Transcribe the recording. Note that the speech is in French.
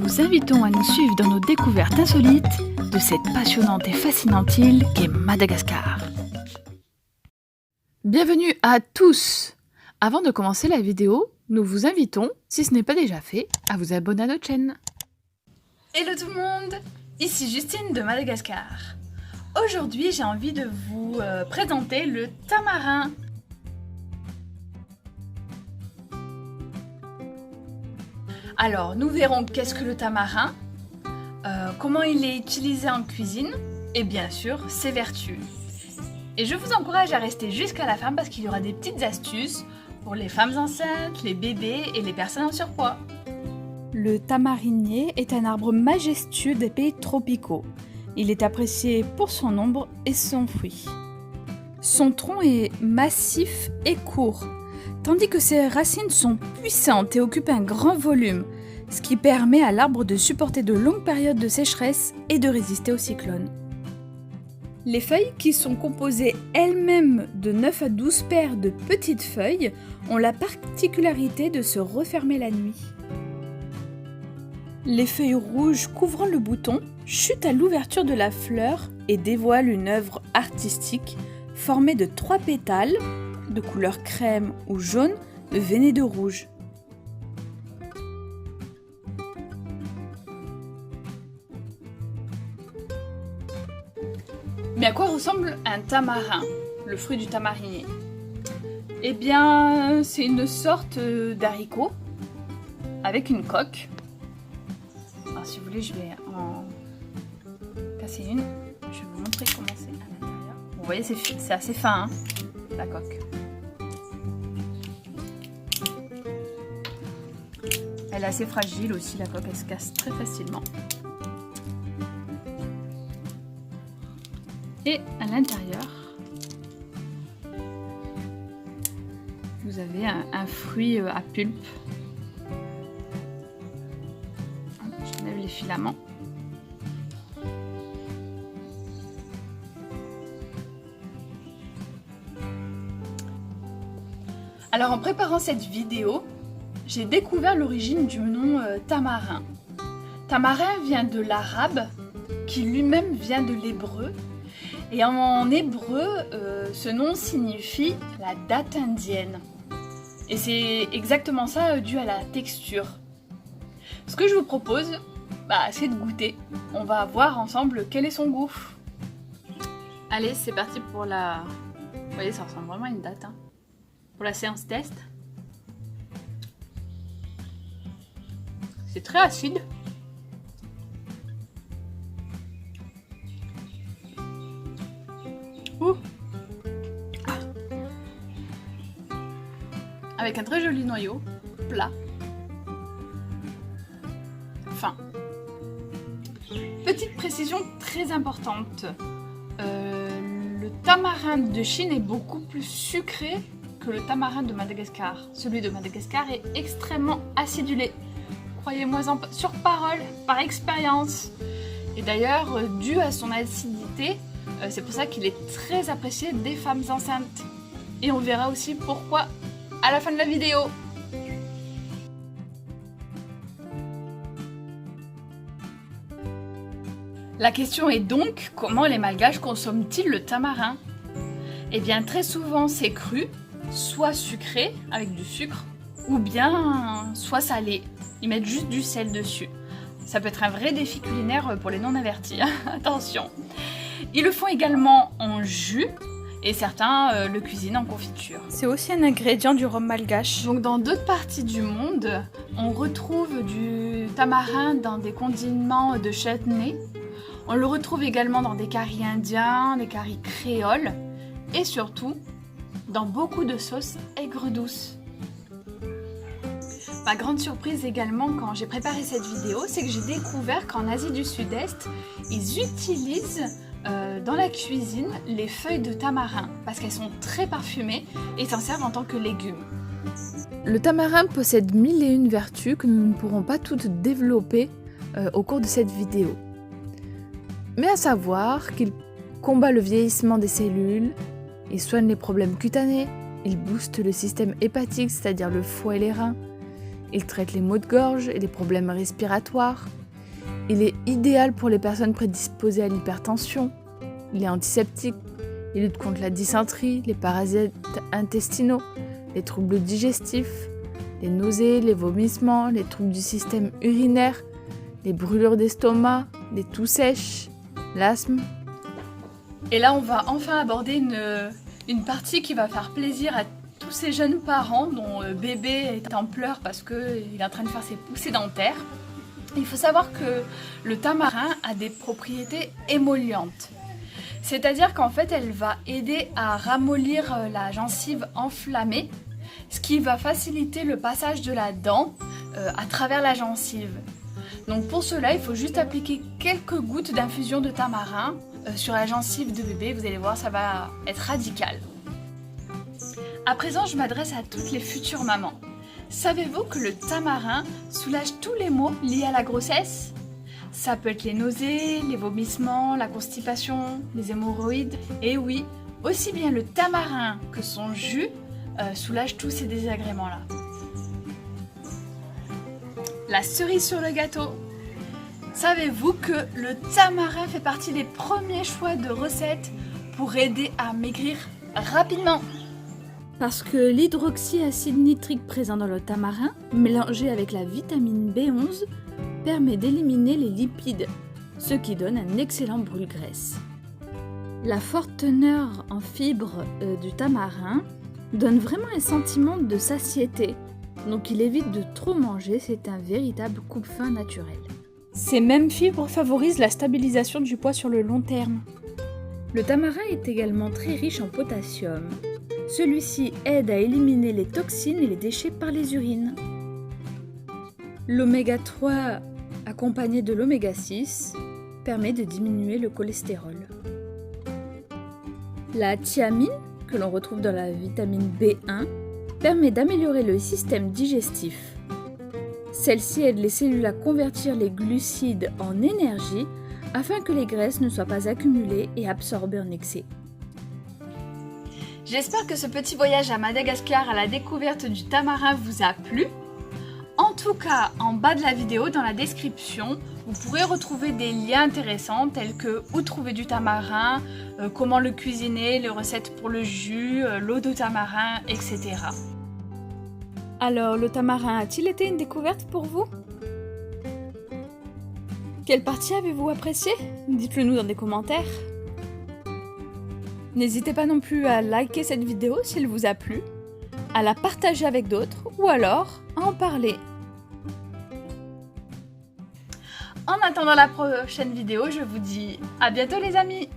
vous invitons à nous suivre dans nos découvertes insolites de cette passionnante et fascinante île qu'est Madagascar. Bienvenue à tous! Avant de commencer la vidéo, nous vous invitons, si ce n'est pas déjà fait, à vous abonner à notre chaîne. Hello tout le monde! Ici Justine de Madagascar. Aujourd'hui, j'ai envie de vous présenter le tamarin. Alors, nous verrons qu'est-ce que le tamarin, comment il est utilisé en cuisine et bien sûr, ses vertus. Et je vous encourage à rester jusqu'à la fin parce qu'il y aura des petites astuces pour les femmes enceintes, les bébés et les personnes en surpoids. Le tamarinier est un arbre majestueux des pays tropicaux. Il est apprécié pour son ombre et son fruit. Son tronc est massif et court, tandis que ses racines sont puissantes et occupent un grand volume, ce qui permet à l'arbre de supporter de longues périodes de sécheresse et de résister aux cyclones. Les feuilles, qui sont composées elles-mêmes de 9 à 12 paires de petites feuilles, ont la particularité de se refermer la nuit. Les feuilles rouges couvrant le bouton chutent à l'ouverture de la fleur et dévoilent une œuvre artistique formée de 3 pétales de couleur crème ou jaune veinés de rouge. Mais à quoi ressemble un tamarin, le fruit du tamarinier? Eh bien, c'est une sorte d'haricot avec une coque. Alors si vous voulez, je vais en casser une. Je vais vous montrer comment c'est à l'intérieur. Vous voyez, c'est assez fin, hein, la coque. Elle est assez fragile aussi, la coque, elle se casse très facilement. Et à l'intérieur, vous avez un fruit à pulpe. J'enlève les filaments. Alors en préparant cette vidéo, j'ai découvert l'origine du nom tamarin. Tamarin vient de l'arabe, qui lui-même vient de l'hébreu. Et en hébreu, ce nom signifie la date indienne. Et c'est exactement ça dû à la texture. Ce que je vous propose, c'est de goûter. On va voir ensemble quel est son goût. Allez, c'est parti pour la... Vous voyez, ça ressemble vraiment à une date. Hein. Pour la séance test. C'est très acide. Avec un très joli noyau, plat, fin. Petite précision très importante, le tamarin de Chine est beaucoup plus sucré que le tamarin de Madagascar. Celui de Madagascar est extrêmement acidulé. Croyez-moi sur parole, par expérience. Et d'ailleurs, dû à son acidité, c'est pour ça qu'il est très apprécié des femmes enceintes. Et on verra aussi pourquoi à la fin de la vidéo. La question est donc, comment les Malgaches consomment-ils le tamarin? Eh bien très souvent c'est cru, soit sucré avec du sucre, ou bien soit salé. Ils mettent juste du sel dessus. Ça peut être un vrai défi culinaire pour les non-avertis, attention. Ils le font également en jus, et certains le cuisinent en confiture. C'est aussi un ingrédient du rhum malgache. Donc dans d'autres parties du monde, on retrouve du tamarin dans des condiments de chutney. On le retrouve également dans des currys indiens, des currys créoles, et surtout dans beaucoup de sauces aigres douces. Ma grande surprise également quand j'ai préparé cette vidéo, c'est que j'ai découvert qu'en Asie du Sud-Est, ils utilisent dans la cuisine les feuilles de tamarin parce qu'elles sont très parfumées et s'en servent en tant que légumes. Le tamarin possède 1001 vertus que nous ne pourrons pas toutes développer au cours de cette vidéo. Mais à savoir qu'il combat le vieillissement des cellules, il soigne les problèmes cutanés, il booste le système hépatique, c'est-à-dire le foie et les reins, Il traite les maux de gorge et les problèmes respiratoires. Il est idéal pour les personnes prédisposées à l'hypertension. Il est antiseptique. Il lutte contre la dysenterie, les parasites intestinaux, les troubles digestifs, les nausées, les vomissements, les troubles du système urinaire, les brûlures d'estomac, les toux sèches, l'asthme. Et là, on va enfin aborder une partie qui va faire plaisir à tous ces jeunes parents dont bébé est en pleurs parce qu'il est en train de faire ses poussées dentaires. Il faut savoir que le tamarin a des propriétés émollientes. C'est-à-dire qu'en fait, elle va aider à ramollir la gencive enflammée, ce qui va faciliter le passage de la dent à travers la gencive. Donc pour cela, il faut juste appliquer quelques gouttes d'infusion de tamarin sur la gencive de bébé. Vous allez voir, ça va être radical. À présent, je m'adresse à toutes les futures mamans. Savez-vous que le tamarin soulage tous les maux liés à la grossesse ? Ça peut être les nausées, les vomissements, la constipation, les hémorroïdes. Et oui, aussi bien le tamarin que son jus soulagent tous ces désagréments-là. La cerise sur le gâteau. Savez-vous que le tamarin fait partie des premiers choix de recettes pour aider à maigrir rapidement ? Parce que l'hydroxyacide nitrique présent dans le tamarin, mélangé avec la vitamine B11, permet d'éliminer les lipides, ce qui donne un excellent brûle-graisse. La forte teneur en fibres du tamarin donne vraiment un sentiment de satiété, donc il évite de trop manger, c'est un véritable coupe-faim naturel. Ces mêmes fibres favorisent la stabilisation du poids sur le long terme. Le tamarin est également très riche en potassium. Celui-ci aide à éliminer les toxines et les déchets par les urines. L'oméga 3 accompagné de l'oméga 6 permet de diminuer le cholestérol. La thiamine, que l'on retrouve dans la vitamine B1, permet d'améliorer le système digestif. Celle-ci aide les cellules à convertir les glucides en énergie afin que les graisses ne soient pas accumulées et absorbées en excès. J'espère que ce petit voyage à Madagascar à la découverte du tamarin vous a plu. En tout cas, en bas de la vidéo, dans la description, vous pourrez retrouver des liens intéressants tels que où trouver du tamarin, comment le cuisiner, les recettes pour le jus, l'eau de tamarin, etc. Alors, le tamarin a-t-il été une découverte pour vous ? Quelle partie avez-vous appréciée ? Dites-le nous dans des commentaires. N'hésitez pas non plus à liker cette vidéo si elle vous a plu, à la partager avec d'autres ou alors à en parler. En attendant la prochaine vidéo, je vous dis à bientôt les amis!